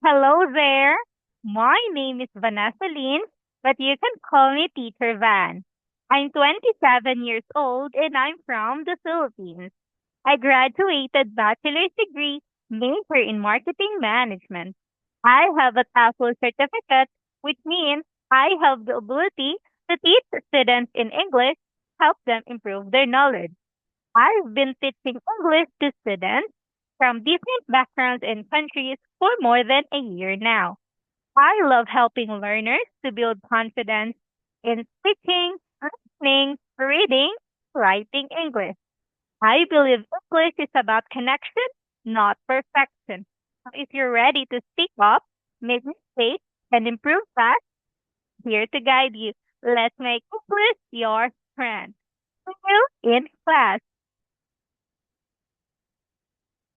Hello there. My name is Vanessa Lin, but you can call me Teacher Van. I'm 27 years old and I'm from the Philippines. I graduated bachelor's degree major in marketing management. I have a TOEFL certificate, which means I have the ability to teach students in English, help them improve their knowledge. I've been teaching English to students from different backgrounds and countries for more than a year now. I love helping learners to build confidence in speaking, listening, reading, writing English. I believe English is about connection, not perfection. So if you're ready to speak up, make mistakes, and improve fast, here to guide you. Let's make English your friend. See you in class.